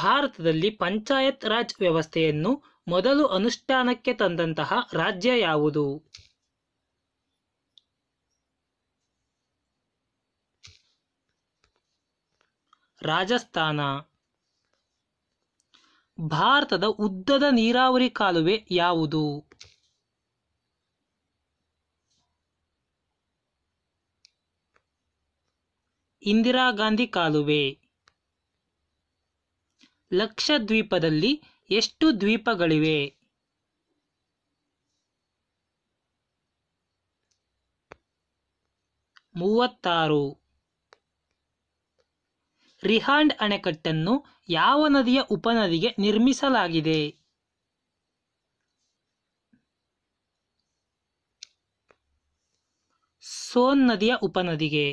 ಭಾರತದಲ್ಲಿ ಪಂಚಾಯತ್ ರಾಜ್ ವ್ಯವಸ್ಥೆಯನ್ನು ಮೊದಲು ಅನುಷ್ಠಾನಕ್ಕೆ ತಂದಂತಹ ರಾಜ್ಯ ಯಾವುದು? ರಾಜಸ್ಥಾನ. ಭಾರತದ ಉದ್ದದ ನೀರಾವರಿ ಕಾಲುವೆ ಯಾವುದು? ಇಂದಿರಾ ಗಾಂಧಿ ಕಾಲುವೆ. ಲಕ್ಷದ್ವೀಪದಲ್ಲಿ ಎಷ್ಟು ದ್ವೀಪಗಳಿವೆ? 36. ರಿಹಾಂಡ್ ಅಣೆಕಟ್ಟನ್ನು ಯಾವ ನದಿಯ ಉಪನದಿಗೆ ನಿರ್ಮಿಸಲಾಗಿದೆ? ಸೋನ್ ನದಿಯ ಉಪನದಿಗೆ.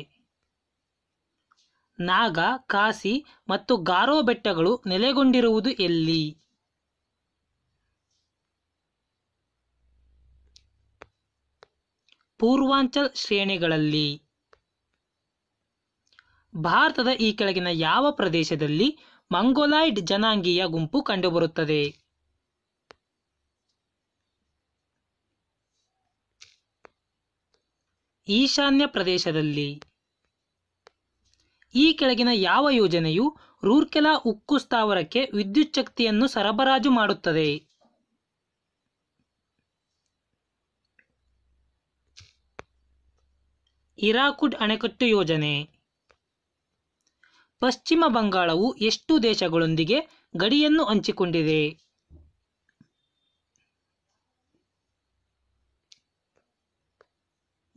ನಾಗಾ, ಖಾಸಿ ಮತ್ತು ಗಾರೋ ಬೆಟ್ಟಗಳು ನೆಲೆಗೊಂಡಿರುವುದು ಎಲ್ಲಿ? ಪೂರ್ವಾಂಚಲ್ ಶ್ರೇಣಿಗಳಲ್ಲಿ. ಭಾರತದ ಈ ಕೆಳಗಿನ ಯಾವ ಪ್ರದೇಶದಲ್ಲಿ ಮಂಗೋಲಾಯ್ಡ್ ಜನಾಂಗೀಯ ಗುಂಪು ಕಂಡುಬರುತ್ತದೆ? ಈಶಾನ್ಯ ಪ್ರದೇಶದಲ್ಲಿ. ಈ ಕೆಳಗಿನ ಯಾವ ಯೋಜನೆಯು ರೂರ್ಕೆಲಾ ಉಕ್ಕು ಸ್ಥಾವರಕ್ಕೆ ವಿದ್ಯುತ್ ಶಕ್ತಿಯನ್ನು ಸರಬರಾಜು ಮಾಡುತ್ತದೆ? ಹಿರಾಕುಡ್ ಅಣೆಕಟ್ಟು ಯೋಜನೆ. ಪಶ್ಚಿಮ ಬಂಗಾಳವು ಎಷ್ಟು ದೇಶಗಳೊಂದಿಗೆ ಗಡಿಯನ್ನು ಹಂಚಿಕೊಂಡಿದೆ?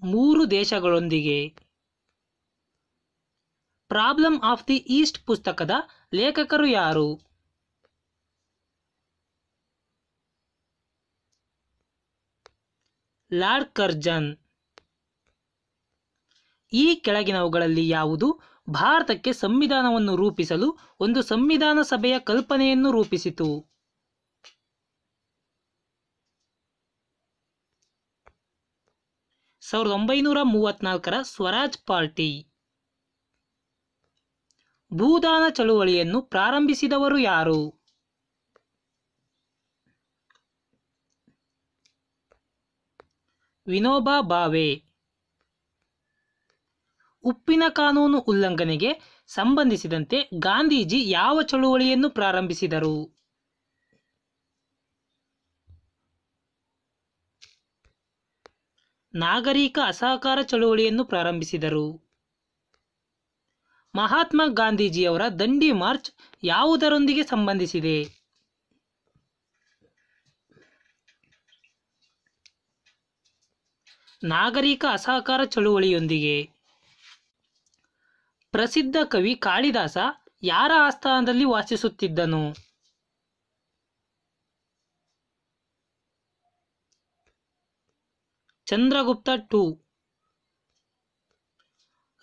3 ದೇಶಗಳೊಂದಿಗೆ. ಪ್ರಾಬ್ಲಮ್ ಆಫ್ ದಿ ಈಸ್ಟ್ ಪುಸ್ತಕದ ಲೇಖಕರು ಯಾರು? Lord Curzon. ಈ ಕೆಳಗಿನವುಗಳಲ್ಲಿ ಯಾವುದು ಭಾರತಕ್ಕೆ ಸಂವಿಧಾನವನ್ನು ರೂಪಿಸಲು ಒಂದು ಸಂವಿಧಾನ ಸಭೆಯ ಕಲ್ಪನೆಯನ್ನು ರೂಪಿಸಿತು? 1934ರ ಸ್ವರಾಜ್ ಪಾರ್ಟಿ. ಭೂದಾನ ಚಳುವಳಿಯನ್ನು ಪ್ರಾರಂಭಿಸಿದವರು ಯಾರು? ವಿನೋಬಾ ಭಾವೆ. ಉಪ್ಪಿನ ಕಾನೂನು ಉಲ್ಲಂಘನೆಗೆ ಸಂಬಂಧಿಸಿದಂತೆ ಗಾಂಧೀಜಿ ಯಾವ ಚಳುವಳಿಯನ್ನು ಪ್ರಾರಂಭಿಸಿದರು? ನಾಗರಿಕ ಅಸಹಕಾರ ಚಳುವಳಿಯನ್ನು ಪ್ರಾರಂಭಿಸಿದರು. ಮಹಾತ್ಮ ಗಾಂಧೀಜಿಯವರ ದಂಡಿ ಮಾರ್ಚ್ ಯಾವುದರೊಂದಿಗೆ ಸಂಬಂಧಿಸಿದೆ? ನಾಗರಿಕ ಅಸಹಕಾರ ಚಳುವಳಿಯೊಂದಿಗೆ. ಪ್ರಸಿದ್ಧ ಕವಿ ಕಾಳಿದಾಸ ಯಾರ ಆಸ್ಥಾನದಲ್ಲಿ ವಾಸಿಸುತ್ತಿದ್ದನು? ಚಂದ್ರಗುಪ್ತ II.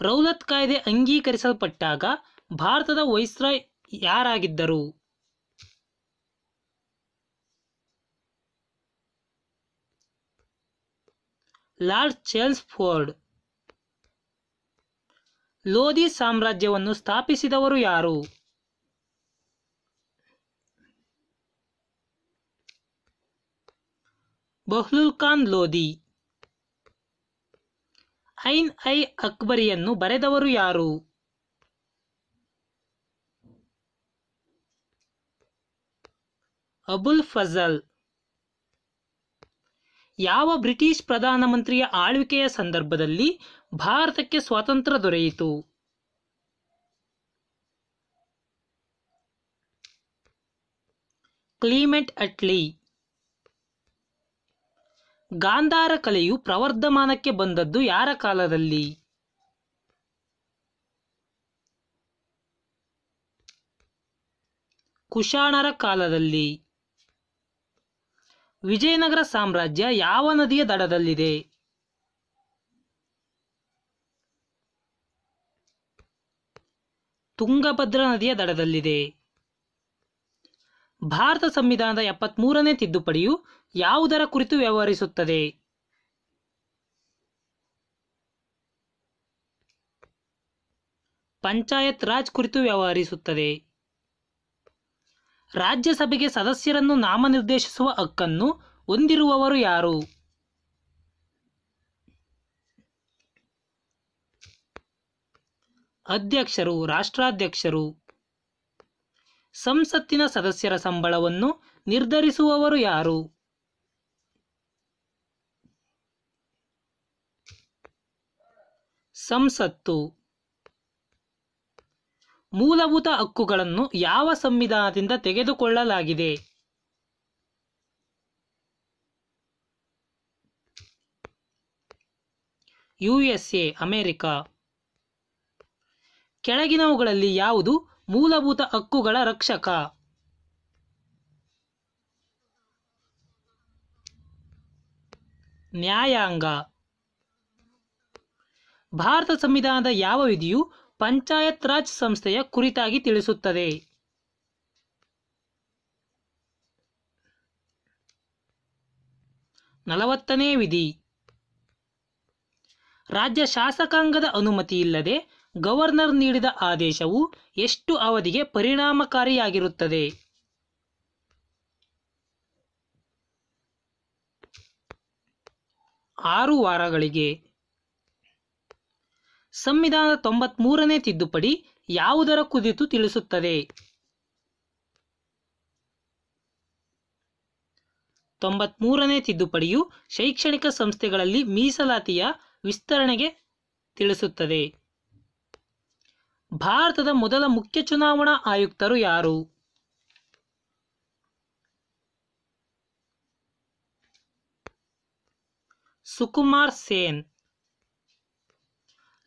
ರೌಲತ್ ಕಾಯ್ದೆ ಅಂಗೀಕರಿಸಲ್ಪಟ್ಟಾಗ ಭಾರತದ ವೈಸ್ರಾಯ್ ಯಾರಾಗಿದ್ದರು? ಲಾರ್ಡ್ ಚೆಲ್ಮ್ಸ್ಫೋರ್ಡ್. ಲೋಧಿ ಸಾಮ್ರಾಜ್ಯವನ್ನು ಸ್ಥಾಪಿಸಿದವರು ಯಾರು? ಬಹ್ಲುಲ್ ಖಾನ್ ಲೋಧಿ. ಐನ್ ಐ ಅಕ್ಬರಿಯನ್ನು ಬರೆದವರು ಯಾರು? ಅಬುಲ್ ಫಜಲ್. ಯಾವ ಬ್ರಿಟಿಷ್ ಪ್ರಧಾನಮಂತ್ರಿಯ ಆಳ್ವಿಕೆಯ ಸಂದರ್ಭದಲ್ಲಿ ಭಾರತಕ್ಕೆ ಸ್ವಾತಂತ್ರ್ಯ ದೊರೆಯಿತು? ಕ್ಲಿಮೆಂಟ್ ಅಟ್ಲಿ. ಗಾಂಧಾರ ಕಲೆಯು ಪ್ರವರ್ಧಮಾನಕ್ಕೆ ಬಂದದ್ದು ಯಾರ ಕಾಲದಲ್ಲಿ? ಕುಶಾಣರ ಕಾಲದಲ್ಲಿ. ವಿಜಯನಗರ ಸಾಮ್ರಾಜ್ಯ ಯಾವ ನದಿಯ ದಡದಲ್ಲಿದೆ? ತುಂಗಭದ್ರಾ ನದಿಯ ದಡದಲ್ಲಿದೆ. ಭಾರತ ಸಂವಿಧಾನದ 73ನೇ ತಿದ್ದುಪಡಿಯು ಯಾವುದರ ಕುರಿತು ವ್ಯವಹರಿಸುತ್ತದೆ? ಪಂಚಾಯತ್ ರಾಜ್ ಕುರಿತು ವ್ಯವಹರಿಸುತ್ತದೆ. ರಾಜ್ಯಸಭೆಗೆ ಸದಸ್ಯರನ್ನು ನಾಮನಿರ್ದೇಶಿಸುವ ಹಕ್ಕನ್ನು ಹೊಂದಿರುವವರು ಯಾರು? ಅಧ್ಯಕ್ಷರು, ರಾಷ್ಟ್ರಾಧ್ಯಕ್ಷರು. ಸಂಸತ್ತಿನ ಸದಸ್ಯರ ಸಂಬಳವನ್ನು ನಿರ್ಧರಿಸುವವರು ಯಾರು? ಸಂಸತ್ತು. ಮೂಲಭೂತ ಹಕ್ಕುಗಳನ್ನು ಯಾವ ಸಂವಿಧಾನದಿಂದ ತೆಗೆದುಕೊಳ್ಳಲಾಗಿದೆ? USA, America. ಕೆಳಗಿನವುಗಳಲ್ಲಿ ಯಾವುದು ಮೂಲಭೂತ ಹಕ್ಕುಗಳ ರಕ್ಷಕ? ನ್ಯಾಯಾಂಗ. ಭಾರತ ಸಂವಿಧಾನದ ಯಾವ ವಿಧಿಯು ಪಂಚಾಯತ್ ರಾಜ್ ಸಂಸ್ಥೆಯ ಕುರಿತಾಗಿ ತಿಳಿಸುತ್ತದೆ? 40ನೇ ವಿಧಿ. ರಾಜ್ಯ ಶಾಸಕಾಂಗದ ಅನುಮತಿಯಿಲ್ಲದೆ ಗವರ್ನರ್ ನೀಡಿದ ಆದೇಶವು ಎಷ್ಟು ಅವಧಿಗೆ ಪರಿಣಾಮಕಾರಿಯಾಗಿರುತ್ತದೆ? 6 ವಾರಗಳಿಗೆ. ಸಂವಿಧಾನದ 93ನೇ ತಿದ್ದುಪಡಿ ಯಾವುದರ ಕುರಿತು ತಿಳಿಸುತ್ತದೆ? 93ನೇ ತಿದ್ದುಪಡಿಯು ಶೈಕ್ಷಣಿಕ ಸಂಸ್ಥೆಗಳಲ್ಲಿ ಮೀಸಲಾತಿಯ ವಿಸ್ತರಣೆಗೆ ತಿಳಿಸುತ್ತದೆ. ಭಾರತದ ಮೊದಲ ಮುಖ್ಯ ಚುನಾವಣಾ ಆಯುಕ್ತರು ಯಾರು? ಸುಕುಮಾರ್ ಸೇನ್.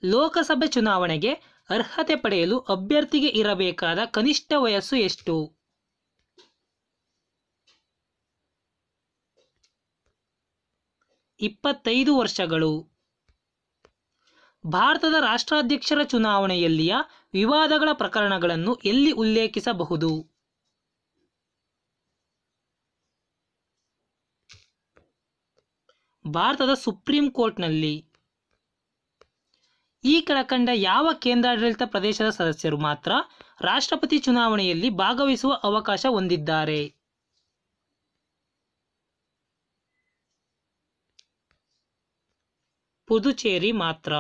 ಲೋಕಸಭೆ ಚುನಾವಣೆಗೆ ಅರ್ಹತೆ ಪಡೆಯಲು ಅಭ್ಯರ್ಥಿಗೆ ಇರಬೇಕಾದ ಕನಿಷ್ಠ ವಯಸ್ಸು ಎಷ್ಟು? 25 ವರ್ಷಗಳು. ಭಾರತದ ರಾಷ್ಟ್ರಾಧ್ಯಕ್ಷರ ಚುನಾವಣೆಯಲ್ಲಿಯ ವಿವಾದಗಳ ಪ್ರಕರಣಗಳನ್ನು ಎಲ್ಲಿ ಉಲ್ಲೇಖಿಸಬಹುದು? ಭಾರತದ ಸುಪ್ರೀಂ ಕೋರ್ಟ್ನಲ್ಲಿ. ಈ ಕೆಳಕಂಡ ಯಾವ ಕೇಂದ್ರಾಡಳಿತ ಪ್ರದೇಶದ ಸದಸ್ಯರು ಮಾತ್ರ ರಾಷ್ಟ್ರಪತಿ ಚುನಾವಣೆಯಲ್ಲಿ ಭಾಗವಹಿಸುವ ಅವಕಾಶ ಹೊಂದಿದ್ದಾರೆ? ಪುದುಚೇರಿ ಮಾತ್ರ.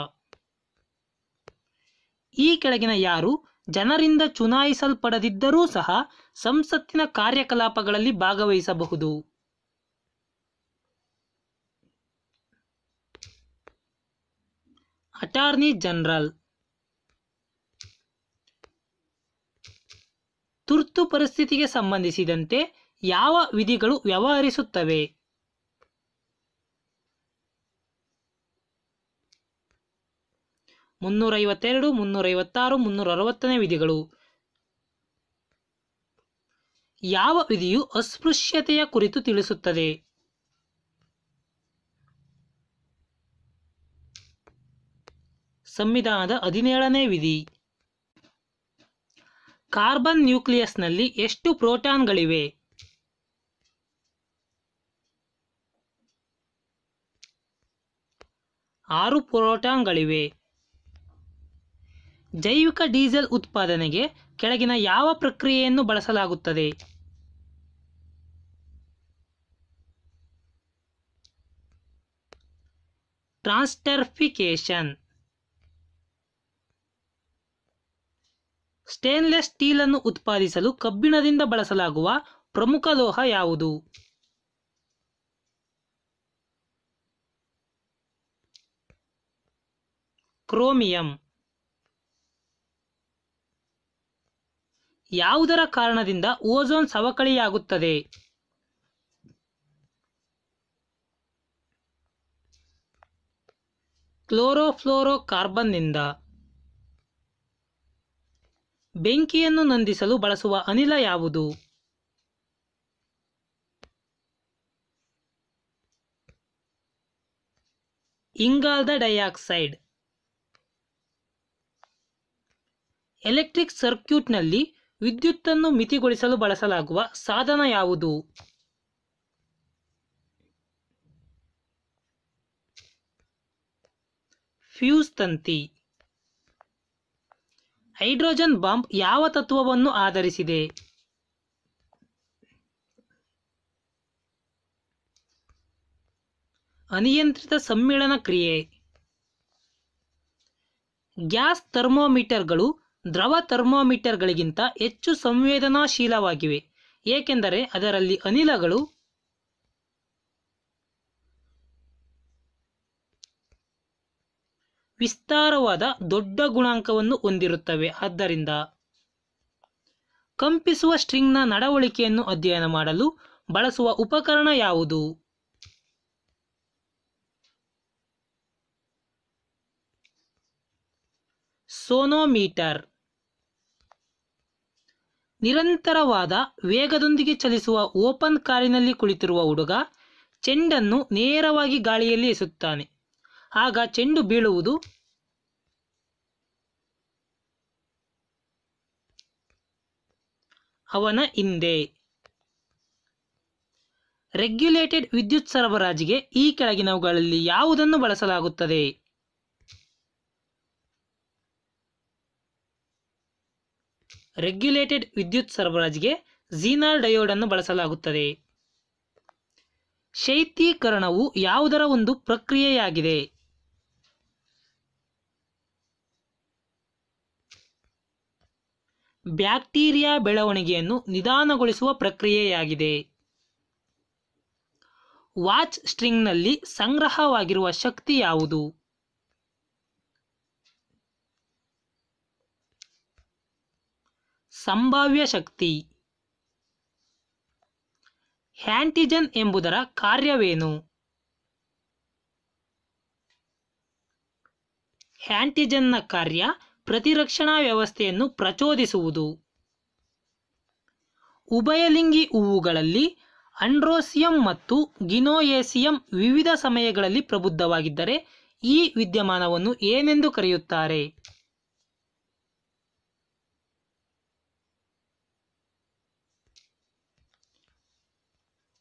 ಈ ಕೆಳಗಿನ ಯಾರು ಜನರಿಂದ ಚುನಾಯಿಸಲ್ಪಡದಿದ್ದರೂ ಸಹ ಸಂಸತ್ತಿನ ಕಾರ್ಯಕಲಾಪಗಳಲ್ಲಿ ಭಾಗವಹಿಸಬಹುದು? Attorney general. ತುರ್ತು ಪರಿಸ್ಥಿತಿಗೆ ಸಂಬಂಧಿಸಿದಂತೆ ಯಾವ ವಿಧಿಗಳು ವ್ಯವಹರಿಸುತ್ತವೆ? 352, 356, 360ನೇ ವಿಧಿಗಳು. ಯಾವ ವಿಧಿಯು ಅಸ್ಪೃಶ್ಯತೆಯ ಕುರಿತು ತಿಳಿಸುತ್ತದೆ? ಸಂವಿಧಾನದ 17ನೇ ವಿಧಿ. ಕಾರ್ಬನ್ ನ್ಯೂಕ್ಲಿಯಸ್ನಲ್ಲಿ ಎಷ್ಟು ಪ್ರೋಟಾನ್ಗಳಿವೆ? 6 ಪ್ರೋಟಾನ್ಗಳಿವೆ. ಜೈವಿಕ ಡೀಸೆಲ್ ಉತ್ಪಾದನೆಗೆ ಕೆಳಗಿನ ಯಾವ ಪ್ರಕ್ರಿಯೆಯನ್ನು ಬಳಸಲಾಗುತ್ತದೆ? ಟ್ರಾನ್ಸ್ಟರ್ಫಿಕೇಶನ್. ಸ್ಟೇನ್ಲೆಸ್ ಸ್ಟೀಲ್ ಅನ್ನು ಉತ್ಪಾದಿಸಲು ಕಬ್ಬಿಣದಿಂದ ಬಳಸಲಾಗುವ ಪ್ರಮುಖ ಲೋಹ ಯಾವುದು? ಕ್ರೋಮಿಯಂ. ಯಾವುದರ ಕಾರಣದಿಂದ ಓಝೋನ್ ಸವಕಳಿಯಾಗುತ್ತದೆ? ಕ್ಲೋರೋಫ್ಲೋರೋಕಾರ್ಬನ್ನಿಂದ. ಬೆಂಕಿಯನ್ನು ನಂದಿಸಲು ಬಳಸುವ ಅನಿಲ ಯಾವುದು? ಇಂಗಾಲದ ಡೈಆಕ್ಸೈಡ್. ಎಲೆಕ್ಟ್ರಿಕ್ ಸರ್ಕ್ಯೂಟ್ನಲ್ಲಿ ವಿದ್ಯುತ್ತನ್ನು ಮಿತಿಗೊಳಿಸಲು ಬಳಸಲಾಗುವ ಸಾಧನ ಯಾವುದು? ಫ್ಯೂಸ್ ತಂತಿ. ಹೈಡ್ರೋಜನ್ ಬಾಂಬ್ ಯಾವ ತತ್ವವನ್ನು ಆಧರಿಸಿದೆ? ಅನಿಯಂತ್ರಿತ ಸಮ್ಮಿಳನ ಕ್ರಿಯೆ. ಗ್ಯಾಸ್ ಥರ್ಮೋಮೀಟರ್ಗಳು ದ್ರವ ಥರ್ಮೋಮೀಟರ್ಗಳಿಗಿಂತ ಹೆಚ್ಚು ಸಂವೇದನಾಶೀಲವಾಗಿವೆ, ಏಕೆಂದರೆ ಅದರಲ್ಲಿ ಅನಿಲಗಳು ವಿಸ್ತಾರವಾದ ದೊಡ್ಡ ಗುಣಾಂಕವನ್ನು ಹೊಂದಿರುತ್ತವೆ. ಆದ್ದರಿಂದ ಕಂಪಿಸುವ ಸ್ಟ್ರಿಂಗ್ನ ನಡವಳಿಕೆಯನ್ನು ಅಧ್ಯಯನ ಮಾಡಲು ಬಳಸುವ ಉಪಕರಣ ಯಾವುದು? ಸೋನೋಮೀಟರ್. ನಿರಂತರವಾದ ವೇಗದೊಂದಿಗೆ ಚಲಿಸುವ ಓಪನ್ ಕಾರಿನಲ್ಲಿ ಕುಳಿತಿರುವ ಹುಡುಗ ಚೆಂಡನ್ನು ನೇರವಾಗಿ ಗಾಳಿಯಲ್ಲಿ ಎಸೆಯುತ್ತಾನೆ. ಆಗ ಚೆಂಡು ಬೀಳುವುದು ಅವನ ಹಿಂದೆ. ರೆಗ್ಯುಲೇಟೆಡ್ ವಿದ್ಯುತ್ ಸರಬರಾಜಿಗೆ ಈ ಕೆಳಗಿನವುಗಳಲ್ಲಿ ಯಾವುದನ್ನು ಬಳಸಲಾಗುತ್ತದೆ? ರೆಗ್ಯುಲೇಟೆಡ್ ವಿದ್ಯುತ್ ಸರಬರಾಜಿಗೆ ಝೀನರ್ ಡಯೋಡ್ ಅನ್ನು ಬಳಸಲಾಗುತ್ತದೆ. ಶೈತ್ಯೀಕರಣವು ಯಾವುದರ ಒಂದು ಪ್ರಕ್ರಿಯೆಯಾಗಿದೆ? ಬ್ಯಾಕ್ಟೀರಿಯಾ ಬೆಳವಣಿಗೆಯನ್ನು ನಿಧಾನಗೊಳಿಸುವ ಪ್ರಕ್ರಿಯೆಯಾಗಿದೆ. ವಾಚ್ ಸ್ಟ್ರಿಂಗ್ನಲ್ಲಿ ಸಂಗ್ರಹವಾಗಿರುವ ಶಕ್ತಿ ಯಾವುದು? ಸಂಭಾವ್ಯ ಶಕ್ತಿ. ಆಂಟಿಜನ್ ಎಂಬುದರ ಕಾರ್ಯವೇನು? ಆಂಟಿಜನ್ನ ಕಾರ್ಯ ಪ್ರತಿರಕ್ಷಣಾ ವ್ಯವಸ್ಥೆಯನ್ನು ಪ್ರಚೋದಿಸುವುದು. ಉಭಯಲಿಂಗಿ ಹೂವುಗಳಲ್ಲಿ ಅಂಡ್ರೋಸಿಯಂ ಮತ್ತು ಗಿನೋಯೇಸಿಯಂ ವಿವಿಧ ಸಮಯಗಳಲ್ಲಿ ಪ್ರಬುದ್ಧವಾಗಿದ್ದರೆ ಈ ವಿದ್ಯಮಾನವನ್ನು ಏನೆಂದು ಕರೆಯುತ್ತಾರೆ?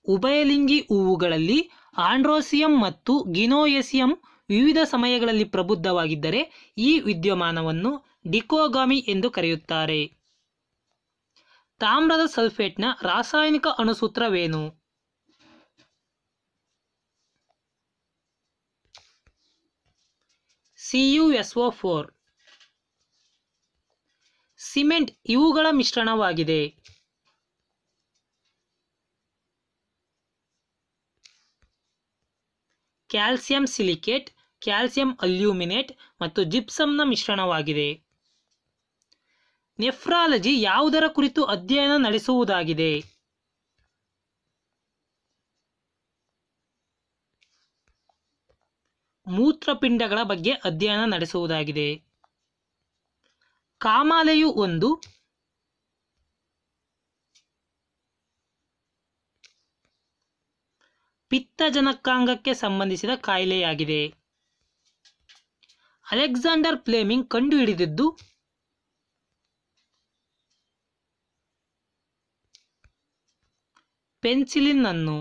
ಉಭಯಲಿಂಗಿ ಹೂವುಗಳಲ್ಲಿ ಆಂಡ್ರೋಸಿಯಂ ಮತ್ತು ಗಿನೋಯೇಸಿಯಂ ವಿವಿಧ ಸಮಯಗಳಲ್ಲಿ ಪ್ರಬುದ್ಧವಾಗಿದ್ದರೆ ಈ ವಿದ್ಯಮಾನವನ್ನು ಡಿಕೋಗಾಮಿ ಎಂದು ಕರೆಯುತ್ತಾರೆ. ತಾಮ್ರದ ಸಲ್ಫೇಟ್ನ ರಾಸಾಯನಿಕ ಅಣುಸೂತ್ರವೇನು? CuSO4. ಸಿಮೆಂಟ್ ಇವುಗಳ ಮಿಶ್ರಣವಾಗಿದೆ. ಕ್ಯಾಲ್ಸಿಯಂ ಸಿಲಿಕೇಟ್, ಕ್ಯಾಲ್ಸಿಯಂ ಅಲ್ಯೂಮಿನೇಟ್ ಮತ್ತು ಜಿಪ್ಸಮ್ನ ಮಿಶ್ರಣವಾಗಿದೆ. ನೆಫ್ರಾಲಜಿ ಯಾವುದರ ಕುರಿತು ಅಧ್ಯಯನ ನಡೆಸುವುದಾಗಿದೆ? ಮೂತ್ರಪಿಂಡಗಳ ಬಗ್ಗೆ ಅಧ್ಯಯನ ನಡೆಸುವುದಾಗಿದೆ. ಕಾಮಾಲೆಯು ಒಂದು ಪಿತ್ತಜನಕಾಂಗಕ್ಕೆ ಸಂಬಂಧಿಸಿದ ಕಾಯಿಲೆಯಾಗಿದೆ. ಅಲೆಕ್ಸಾಂಡರ್ ಫ್ಲೆಮಿಂಗ್ ಕಂಡುಹಿಡಿದಿದ್ದು ಪೆನ್ಸಿಲಿನ್ ಅನ್ನು.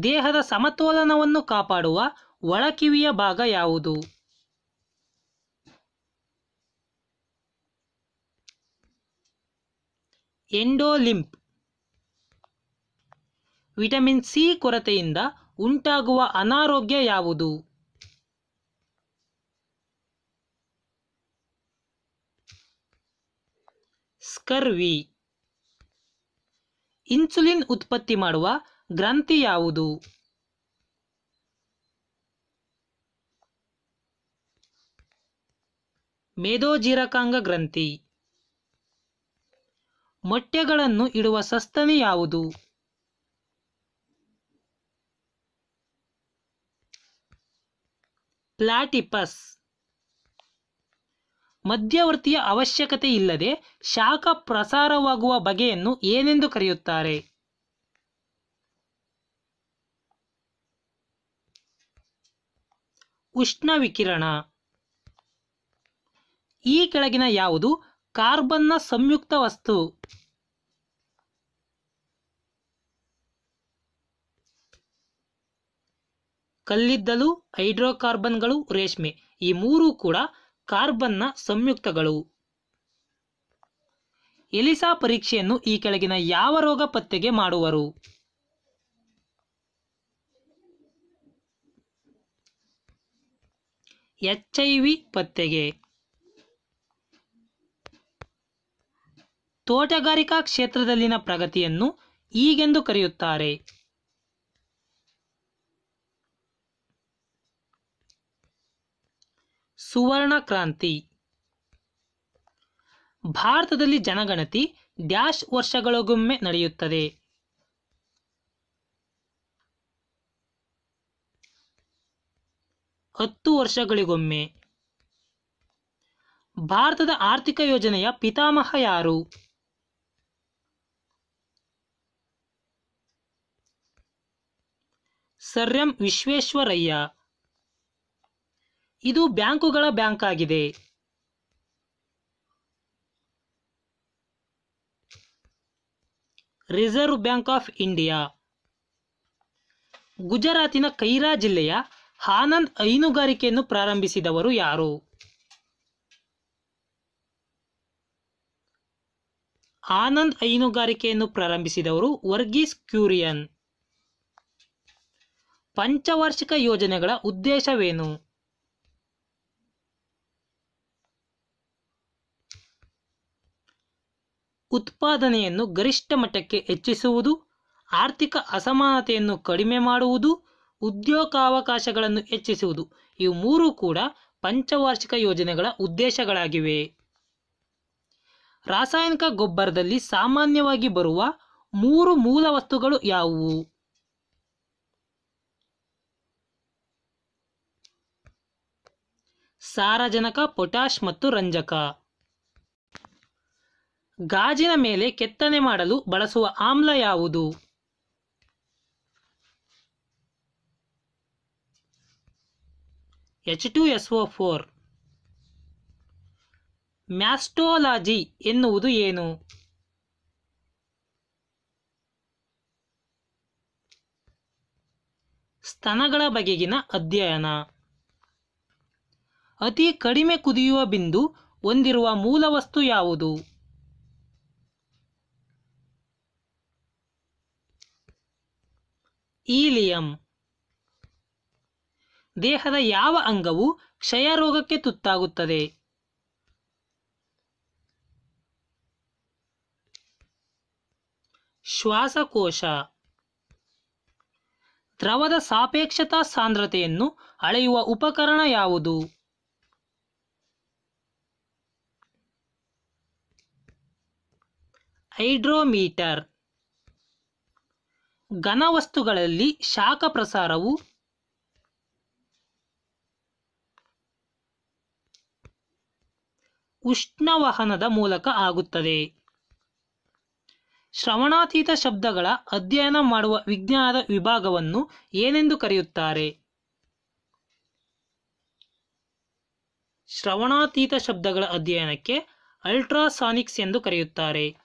ದೇಹದ ಸಮತೋಲನವನ್ನು ಕಾಪಾಡುವ ಒಳಕಿವಿಯ ಭಾಗ ಯಾವುದು? ಎಂಡೋಲಿಂಪ್. ವಿಟಮಿನ್ ಸಿ ಕೊರತೆಯಿಂದ ಉಂಟಾಗುವ ಅನಾರೋಗ್ಯ ಯಾವುದು? ಸ್ಕರ್ವಿ. ಇನ್ಸುಲಿನ್ ಉತ್ಪತ್ತಿ ಮಾಡುವ ಗ್ರಂಥಿ ಯಾವುದು? ಮೇದೋಜೀರಕಾಂಗ ಗ್ರಂಥಿ. ಮೊಟ್ಟೆಗಳನ್ನು ಇಡುವ ಸಸ್ತನಿ ಯಾವುದು? ಪ್ಲಾಟಿಪಸ್. ಮಧ್ಯವರ್ತಿಯ ಅವಶ್ಯಕತೆ ಇಲ್ಲದೆ ಶಾಖ ಪ್ರಸಾರವಾಗುವ ಬಗೆಯನ್ನು ಏನೆಂದು ಕರೆಯುತ್ತಾರೆ? ಉಷ್ಣ ವಿಕಿರಣ. ಈ ಕೆಳಗಿನ ಯಾವುದು ಕಾರ್ಬನ್ನ ಸಂಯುಕ್ತ ವಸ್ತು? ಕಲ್ಲಿದ್ದಲು, ಹೈಡ್ರೋಕಾರ್ಬನ್ಗಳು, ರೇಷ್ಮೆ ಈ ಮೂರೂ ಕೂಡ ಕಾರ್ಬನ್ನ ಸಂಯುಕ್ತಗಳು. ಎಲಿಸಾ ಪರೀಕ್ಷೆಯನ್ನು ಈ ಕೆಳಗಿನ ಯಾವ ರೋಗ ಪತ್ತೆಗೆ ಮಾಡುವರು? HIV ಪತ್ತೆಗೆ. ತೋಟಗಾರಿಕಾ ಕ್ಷೇತ್ರದಲ್ಲಿನ ಪ್ರಗತಿಯನ್ನು ಹೀಗೆಂದು ಕರೆಯುತ್ತಾರೆ. ಸುವರ್ಣ ಕ್ರಾಂತಿ. ಭಾರತದಲ್ಲಿ ಜನಗಣತಿ ಡ್ಯಾಶ್ ವರ್ಷಗಳಿಗೊಮ್ಮೆ ನಡೆಯುತ್ತದೆ. ಹತ್ತು ವರ್ಷಗಳಿಗೊಮ್ಮೆ. ಭಾರತದ ಆರ್ಥಿಕ ಯೋಜನೆಯ ಪಿತಾಮಹ ಯಾರು? Sir M Visvesvaraya. ಇದು ಬ್ಯಾಂಕುಗಳ ಬ್ಯಾಂಕ್ ಆಗಿದೆ. Reserve bank of India. ಗುಜರಾತಿನ ಕೈರಾ ಜಿಲ್ಲೆಯ ಆನಂದ್ ಹೈನುಗಾರಿಕೆಯನ್ನು ಪ್ರಾರಂಭಿಸಿದವರು ಯಾರು? ಆನಂದ್ ಹೈನುಗಾರಿಕೆಯನ್ನು ಪ್ರಾರಂಭಿಸಿದವರು ವರ್ಗೀಸ್ ಕ್ಯೂರಿಯನ್. ಪಂಚವಾರ್ಷಿಕ ಯೋಜನೆಗಳ ಉದ್ದೇಶವೇನು? ಉತ್ಪಾದನೆಯನ್ನು ಗರಿಷ್ಠ ಮಟ್ಟಕ್ಕೆ ಹೆಚ್ಚಿಸುವುದು, ಆರ್ಥಿಕ ಅಸಮಾನತೆಯನ್ನು ಕಡಿಮೆ ಮಾಡುವುದು, ಉದ್ಯೋಗಾವಕಾಶಗಳನ್ನು ಹೆಚ್ಚಿಸುವುದು. ಇವು ಮೂರು ಕೂಡ ಪಂಚವಾರ್ಷಿಕ ಯೋಜನೆಗಳ ಉದ್ದೇಶಗಳಾಗಿವೆ. ರಾಸಾಯನಿಕ ಗೊಬ್ಬರದಲ್ಲಿ ಸಾಮಾನ್ಯವಾಗಿ ಬರುವ ಮೂರು ಮೂಲ ವಸ್ತುಗಳು ಯಾವುವು? ಸಾರಜನಕ, ಪೊಟ್ಯಾಷ್ ಮತ್ತು ರಂಜಕ. ಗಾಜಿನ ಮೇಲೆ ಕೆತ್ತನೆ ಮಾಡಲು ಬಳಸುವ ಆಮ್ಲ ಯಾವುದು? H2SO4. ಮ್ಯಾಸ್ಟೋಲಾಜಿ ಎನ್ನುವುದು ಏನು? ಸ್ತನಗಳ ಬಗೆಗಿನ ಅಧ್ಯಯನ. ಅತಿ ಕಡಿಮೆ ಕುದಿಯುವ ಬಿಂದು ಹೊಂದಿರುವ ಮೂಲವಸ್ತು ಯಾವುದು? ಹೀಲಿಯಂ. ದೇಹದ ಯಾವ ಅಂಗವು ಕ್ಷಯರೋಗಕ್ಕೆ ತುತ್ತಾಗುತ್ತದೆ? ಶ್ವಾಸಕೋಶ. ದ್ರವದ ಸಾಪೇಕ್ಷತಾ ಸಾಂದ್ರತೆಯನ್ನು ಅಳೆಯುವ ಉಪಕರಣ ಯಾವುದು? ಹೈಡ್ರೋಮೀಟರ್. ಘನವಸ್ತುಗಳಲ್ಲಿ ಶಾಖ ಪ್ರಸಾರವು ಉಷ್ಣವಹನದ ಮೂಲಕ ಆಗುತ್ತದೆ. ಶ್ರವಣಾತೀತ ಶಬ್ದಗಳ ಅಧ್ಯಯನ ಮಾಡುವ ವಿಜ್ಞಾನದ ವಿಭಾಗವನ್ನು ಏನೆಂದು ಕರೆಯುತ್ತಾರೆ? ಶ್ರವಣಾತೀತ ಶಬ್ದಗಳ ಅಧ್ಯಯನಕ್ಕೆ ಅಲ್ಟ್ರಾಸಾನಿಕ್ಸ್ ಎಂದು ಕರೆಯುತ್ತಾರೆ.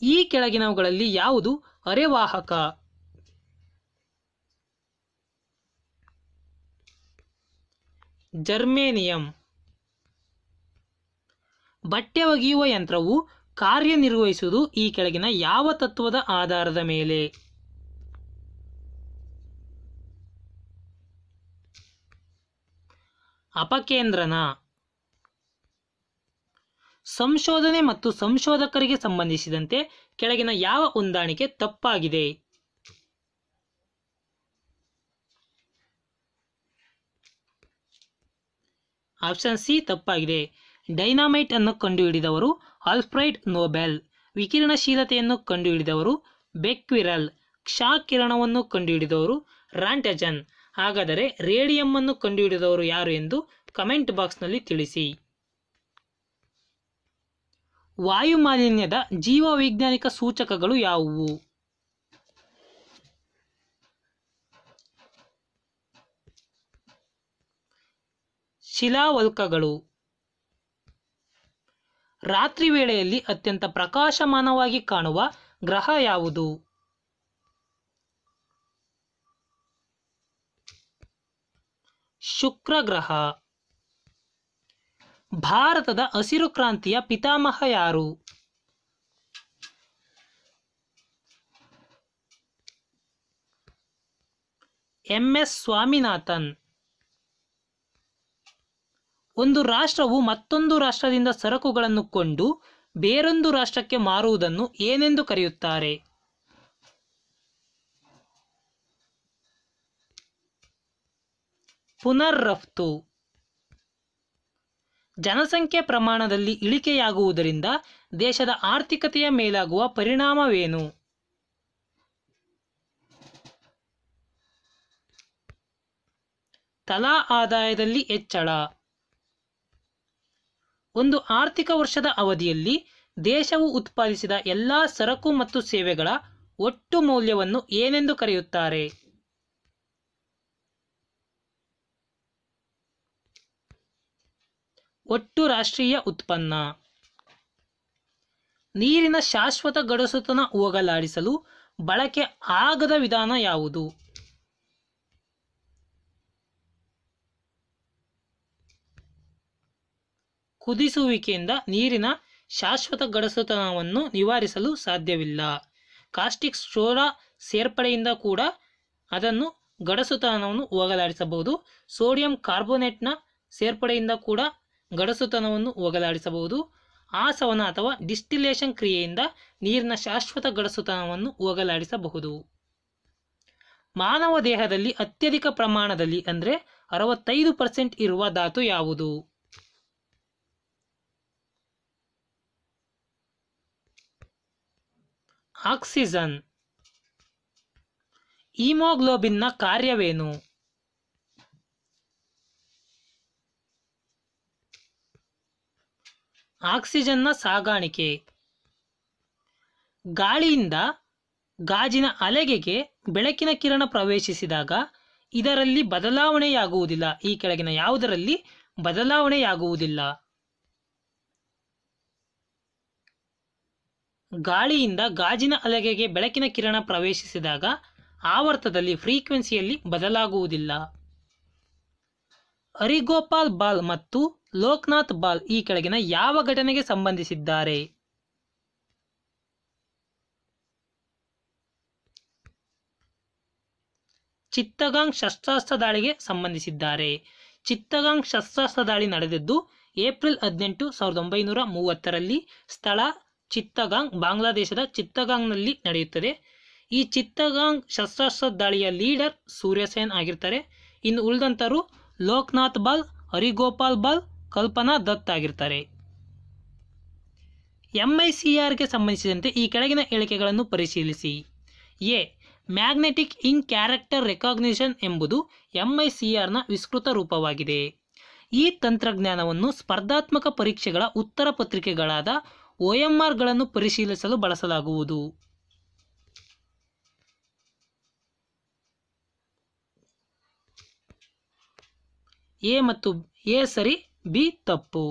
ಈ ಕೆಳಗಿನವುಗಳಲ್ಲಿ ಯಾವುದು ಅರೆವಾಹಕ? ಜರ್ಮೇನಿಯಂ. ಬಟ್ಟೆ ಒಗೆಯುವ ಯಂತ್ರವು ಕಾರ್ಯನಿರ್ವಹಿಸುವುದು ಈ ಕೆಳಗಿನ ಯಾವ ತತ್ವದ ಆಧಾರದ ಮೇಲೆ? ಅಪಕೇಂದ್ರನ. ಸಂಶೋಧನೆ ಮತ್ತು ಸಂಶೋಧಕರಿಗೆ ಸಂಬಂಧಿಸಿದಂತೆ ಕೆಳಗಿನ ಯಾವ ಹೊಂದಾಣಿಕೆ ತಪ್ಪಾಗಿದೆ? ಆಪ್ಷನ್ ಸಿ ತಪ್ಪಾಗಿದೆ. ಡೈನಾಮೈಟ್ ಅನ್ನು ಕಂಡುಹಿಡಿದವರು ಆಲ್ಫ್ರೆಡ್ ನೊಬೆಲ್. ವಿಕಿರಣಶೀಲತೆಯನ್ನು ಕಂಡುಹಿಡಿದವರು ಬೆಕ್ವಿರಲ್. ಕ್ಷ ಕಿರಣವನ್ನು ಕಂಡುಹಿಡಿದವರು ರಾಂಟಜನ್. ಹಾಗಾದರೆ ರೇಡಿಯಂ ಅನ್ನು ಕಂಡುಹಿಡಿದವರು ಯಾರು ಎಂದು ಕಮೆಂಟ್ ಬಾಕ್ಸ್ನಲ್ಲಿ ತಿಳಿಸಿ. ವಾಯುಮಾಲಿನ್ಯದ ಜೀವವೈಜ್ಞಾನಿಕ ಸೂಚಕಗಳು ಯಾವುವು? ಶಿಲಾವಲ್ಕಗಳು. ರಾತ್ರಿ ವೇಳೆಯಲ್ಲಿ ಅತ್ಯಂತ ಪ್ರಕಾಶಮಾನವಾಗಿ ಕಾಣುವ ಗ್ರಹ ಯಾವುದು? ಶುಕ್ರ ಗ್ರಹ. ಭಾರತದ ಹಸಿರು ಕ್ರಾಂತಿಯ ಪಿತಾಮಹ ಯಾರು? MS ಸ್ವಾಮಿನಾಥನ್. ಒಂದು ರಾಷ್ಟ್ರವು ಮತ್ತೊಂದು ರಾಷ್ಟ್ರದಿಂದ ಸರಕುಗಳನ್ನು ಕೊಂಡು ಬೇರೊಂದು ರಾಷ್ಟ್ರಕ್ಕೆ ಮಾರುವುದನ್ನು ಏನೆಂದು ಕರೆಯುತ್ತಾರೆ? ಪುನರ್ರಫ್ತು. ಜನಸಂಖ್ಯೆ ಪ್ರಮಾಣದಲ್ಲಿ ಇಳಿಕೆಯಾಗುವುದರಿಂದ ದೇಶದ ಆರ್ಥಿಕತೆಯ ಮೇಲಾಗುವ ಪರಿಣಾಮವೇನು? ತಲಾ ಆದಾಯದಲ್ಲಿ ಹೆಚ್ಚಳ. ಒಂದು ಆರ್ಥಿಕ ವರ್ಷದ ಅವಧಿಯಲ್ಲಿ ದೇಶವು ಉತ್ಪಾದಿಸಿದ ಎಲ್ಲಾ ಸರಕು ಮತ್ತು ಸೇವೆಗಳ ಒಟ್ಟು ಮೌಲ್ಯವನ್ನು ಏನೆಂದು ಕರೆಯುತ್ತಾರೆ? ಒಟ್ಟು ರಾಷ್ಟ್ರೀಯ ಉತ್ಪನ್ನ. ನೀರಿನ ಶಾಶ್ವತ ಗಡಸುತನ ಹೋಗಲಾಡಿಸಲು ಬಳಕೆ ಆಗದ ವಿಧಾನ ಯಾವುದು? ಕುದಿಸುವಿಕೆಯಿಂದ ನೀರಿನ ಶಾಶ್ವತ ಗಡಸುತನವನ್ನು ನಿವಾರಿಸಲು ಸಾಧ್ಯವಿಲ್ಲ. ಕಾಸ್ಟಿಕ್ ಸೋಡಾ ಸೇರ್ಪಡೆಯಿಂದ ಕೂಡ ಅದನ್ನು ಗಡಸುತನವನ್ನು ಹೋಗಲಾಡಿಸಬಹುದು. ಸೋಡಿಯಂ ಕಾರ್ಬೋನೇಟ್ನ ಸೇರ್ಪಡೆಯಿಂದ ಕೂಡ ಗಡಸುತನವನ್ನು ಹೋಗಲಾಡಿಸಬಹುದು. ಆಸವನ ಅಥವಾ ಡಿಸ್ಟಿಲೇಷನ್ ಕ್ರಿಯೆಯಿಂದ ನೀರಿನ ಶಾಶ್ವತ ಗಡಸುತನವನ್ನು ಹೋಗಲಾಡಿಸಬಹುದು. ಮಾನವ ದೇಹದಲ್ಲಿ ಅತ್ಯಧಿಕ ಪ್ರಮಾಣದಲ್ಲಿ ಅಂದರೆ 65% ಇರುವ ಧಾತು ಯಾವುದು? ಆಕ್ಸಿಜನ್. ಹಿಮೋಗ್ಲೋಬಿನ್ನ ಕಾರ್ಯವೇನು? ಆಕ್ಸಿಜನ್ನ ಸಾಗಾಣಿಕೆ. ಗಾಳಿಯಿಂದ ಗಾಜಿನ ಹಲಗೆಗೆ ಬೆಳಕಿನ ಕಿರಣ ಪ್ರವೇಶಿಸಿದಾಗ ಇದರಲ್ಲಿ ಬದಲಾವಣೆಯಾಗುವುದಿಲ್ಲ. ಈ ಕೆಳಗಿನ ಯಾವುದರಲ್ಲಿ ಬದಲಾವಣೆಯಾಗುವುದಿಲ್ಲ? ಗಾಳಿಯಿಂದ ಗಾಜಿನ ಹಲಗೆಗೆ ಬೆಳಕಿನ ಕಿರಣ ಪ್ರವೇಶಿಸಿದಾಗ ಆವರ್ತದಲ್ಲಿ ಫ್ರೀಕ್ವೆನ್ಸಿಯಲ್ಲಿ ಬದಲಾಗುವುದಿಲ್ಲ. ಹರಿಗೋಪಾಲ್ ಬಾಲ್ ಮತ್ತು ಲೋಕನಾಥ್ ಬಾಲ್ ಈ ಕೆಳಗಿನ ಯಾವ ಘಟನೆಗೆ ಸಂಬಂಧಿಸಿದ್ದಾರೆ? ಚಿತ್ತಗಾಂಗ್ ಶಸ್ತ್ರಾಸ್ತ್ರ ದಾಳಿಗೆ ಸಂಬಂಧಿಸಿದ್ದಾರೆ. ಚಿತ್ತಗಾಂಗ್ ಶಸ್ತ್ರಾಸ್ತ್ರ ದಾಳಿ ನಡೆದಿದ್ದು ಏಪ್ರಿಲ್ 18, 1930ರಲ್ಲಿ. ಸ್ಥಳ ಚಿತ್ತಗಾಂಗ್, ಬಾಂಗ್ಲಾದೇಶದ ಚಿತ್ತಗಾಂಗ್ನಲ್ಲಿ ನಡೆಯುತ್ತದೆ. ಈ ಚಿತ್ತಗಾಂಗ್ ಶಸ್ತ್ರಾಸ್ತ್ರ ದಾಳಿಯ ಲೀಡರ್ ಸೂರ್ಯಸೇನ್ ಆಗಿರ್ತಾರೆ. ಇನ್ನು ಉಳಿದಂತರು ಲೋಕನಾಥ್ ಬಾಲ್, ಹರಿಗೋಪಾಲ್ ಬಾಲ್, ಕಲ್ಪನಾ ದತ್ ಆಗಿರ್ತಾರೆ. MICRಗೆ ಸಂಬಂಧಿಸಿದಂತೆ ಈ ಕೆಳಗಿನ ಹೇಳಿಕೆಗಳನ್ನು ಪರಿಶೀಲಿಸಿ. A. Magnetic ink character recognition ಎಂಬುದು MICRನ ವಿಸ್ತೃತ ರೂಪವಾಗಿದೆ. ಈ ತಂತ್ರಜ್ಞಾನವನ್ನು ಸ್ಪರ್ಧಾತ್ಮಕ ಪರೀಕ್ಷೆಗಳ ಉತ್ತರ ಪತ್ರಿಕೆಗಳಾದ OMRಗಳನ್ನು ಪರಿಶೀಲಿಸಲು ಬಳಸಲಾಗುವುದು. ಎ ಮತ್ತು ಎ ಸರಿ, ಬಿ ತಪ್ಪು.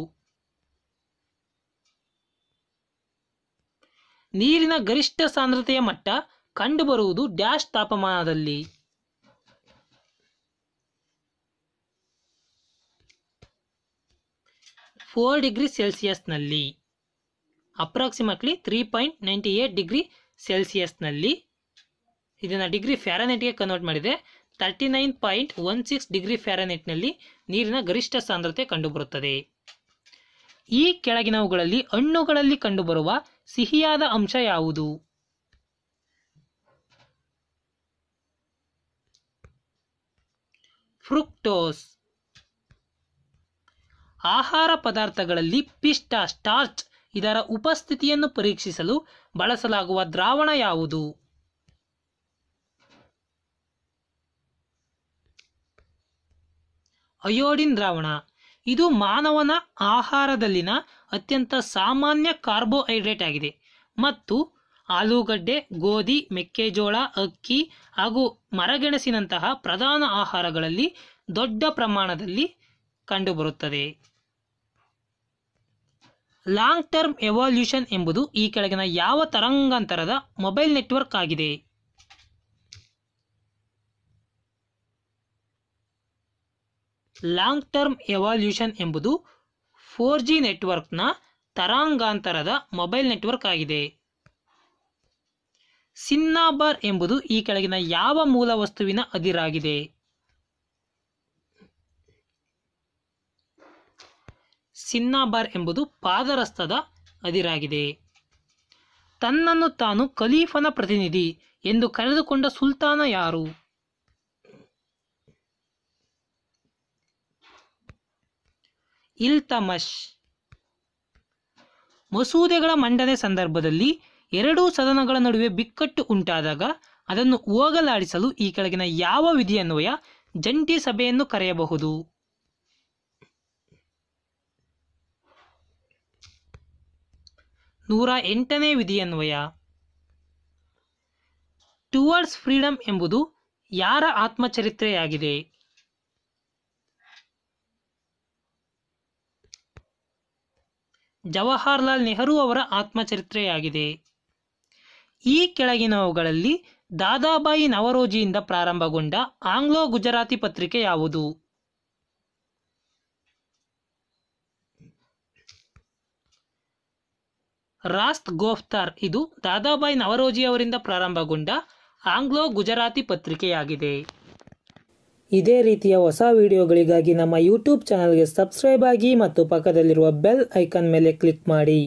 ನೀರಿನ ಗರಿಷ್ಠ ಸಾಂದ್ರತೆಯ ಮಟ್ಟ ಕಂಡುಬರುವುದು ಡ್ಯಾಶ್ ತಾಪಮಾನದಲ್ಲಿ? 4 ಡಿಗ್ರಿ ಸೆಲ್ಸಿಯಸ್ನಲ್ಲಿ, ಅಪ್ರಾಕ್ಸಿಮೇಟ್ಲಿ 3.98 ಡಿಗ್ರಿ ಸೆಲ್ಸಿಯಸ್ನಲ್ಲಿ. ಇದನ್ನು ಡಿಗ್ರಿ ಫ್ಯಾರನೈಟ್ಗೆ ಕನ್ವರ್ಟ್ ಮಾಡಿದರೆ 39.16 ಡಿಗ್ರಿ ಫ್ಯಾರನೈಟ್ನಲ್ಲಿ ನೀರಿನ ಗರಿಷ್ಠ ಸಾಂದ್ರತೆ ಕಂಡುಬರುತ್ತದೆ. ಈ ಕೆಳಗಿನವುಗಳಲ್ಲಿ ಹಣ್ಣುಗಳಲ್ಲಿ ಕಂಡುಬರುವ ಸಿಹಿಯಾದ ಅಂಶ ಯಾವುದು? ಫ್ರುಕ್ಟೋಸ್. ಆಹಾರ ಪದಾರ್ಥಗಳಲ್ಲಿ ಪಿಷ್ಟ, ಸ್ಟಾರ್ಚ್ ಇದರ ಉಪಸ್ಥಿತಿಯನ್ನು ಪರೀಕ್ಷಿಸಲು ಬಳಸಲಾಗುವ ದ್ರಾವಣ ಯಾವುದು? ಅಯೋಡಿನ್ ದ್ರಾವಣ. ಇದು ಮಾನವನ ಆಹಾರದಲ್ಲಿನ ಅತ್ಯಂತ ಸಾಮಾನ್ಯ ಕಾರ್ಬೋಹೈಡ್ರೇಟ್ ಆಗಿದೆ ಮತ್ತು ಆಲೂಗಡ್ಡೆ, ಗೋಧಿ, ಮೆಕ್ಕೆಜೋಳ, ಅಕ್ಕಿ ಹಾಗೂ ಮರಗೆಣಸಿನಂತಹ ಪ್ರಧಾನ ಆಹಾರಗಳಲ್ಲಿ ದೊಡ್ಡ ಪ್ರಮಾಣದಲ್ಲಿ ಕಂಡುಬರುತ್ತದೆ. ಲಾಂಗ್ ಟರ್ಮ್ ಎವಾಲ್ಯೂಷನ್ ಎಂಬುದು ಈ ಕೆಳಗಿನ ಯಾವ ತರಂಗಾಂತರದ ಮೊಬೈಲ್ ನೆಟ್ವರ್ಕ್ ಆಗಿದೆ? ಲಾಂಗ್ ಟರ್ಮ್ ಎವಾಲ್ಯೂಷನ್ ಎಂಬುದು 4G ನೆಟ್ವರ್ಕ್ನ ತರಂಗಾಂತರದ ಮೊಬೈಲ್ ನೆಟ್ವರ್ಕ್ ಆಗಿದೆ. ಸಿನ್ನಾಬಾರ್ ಎಂಬುದು ಈ ಕೆಳಗಿನ ಯಾವ ಮೂಲ ವಸ್ತುವಿನ ಅದಿರಾಗಿದೆ? ಸಿನ್ನಾಬಾರ್ ಎಂಬುದು ಪಾದರಸ್ತದ ಅದಿರಾಗಿದೆ. ತನ್ನನ್ನು ತಾನು ಖಲೀಫನ ಪ್ರತಿನಿಧಿ ಎಂದು ಕರೆದುಕೊಂಡ ಸುಲ್ತಾನ ಯಾರು? ಇಲ್ತಮಷ್. ಮಸೂದೆಗಳ ಮಂಡನೆ ಸಂದರ್ಭದಲ್ಲಿ ಎರಡೂ ಸದನಗಳ ನಡುವೆ ಬಿಕ್ಕಟ್ಟು ಉಂಟಾದಾಗ ಅದನ್ನು ಹೋಗಲಾಡಿಸಲು ಈ ಕೆಳಗಿನ ಯಾವ ವಿಧಿಯನ್ವಯ ಜಂಟಿ ಸಭೆಯನ್ನು ಕರೆಯಬಹುದು? 108ನೇ ವಿಧಿಯನ್ವಯ. ಟುವರ್ಡ್ಸ್ ಫ್ರೀಡಮ್ ಎಂಬುದು ಯಾರ ಆತ್ಮಚರಿತ್ರೆಯಾಗಿದೆ? ಜವಾಹರ್ಲಾಲ್ ನೆಹರು ಅವರ ಆತ್ಮಚರಿತ್ರೆಯಾಗಿದೆ. ಈ ಕೆಳಗಿನವುಗಳಲ್ಲಿ ದಾದಾಬಾಯಿ ನವರೋಜಿಯಿಂದ ಪ್ರಾರಂಭಗೊಂಡ ಆಂಗ್ಲೋ ಗುಜರಾತಿ ಪತ್ರಿಕೆ ಯಾವುದು? ರಾಸ್ತ್ ಗೋಫ್ತಾರ್. ಇದು ದಾದಾಬಾಯಿ ನವರೋಜಿ ಅವರಿಂದ ಪ್ರಾರಂಭಗೊಂಡ ಆಂಗ್ಲೋ ಗುಜರಾತಿ ಪತ್ರಿಕೆಯಾಗಿದೆ. ಇದೇ ರೀತಿಯ ಹೊಸ ವಿಡಿಯೋಗಳಿಗಾಗಿ ನಮ್ಮ ಯೂಟ್ಯೂಬ್ ಚಾನಲ್ಗೆ ಸಬ್ಸ್ಕ್ರೈಬ್ ಆಗಿ ಮತ್ತು ಪಕ್ಕದಲ್ಲಿರುವ ಬೆಲ್ ಐಕಾನ್ ಮೇಲೆ ಕ್ಲಿಕ್ ಮಾಡಿ.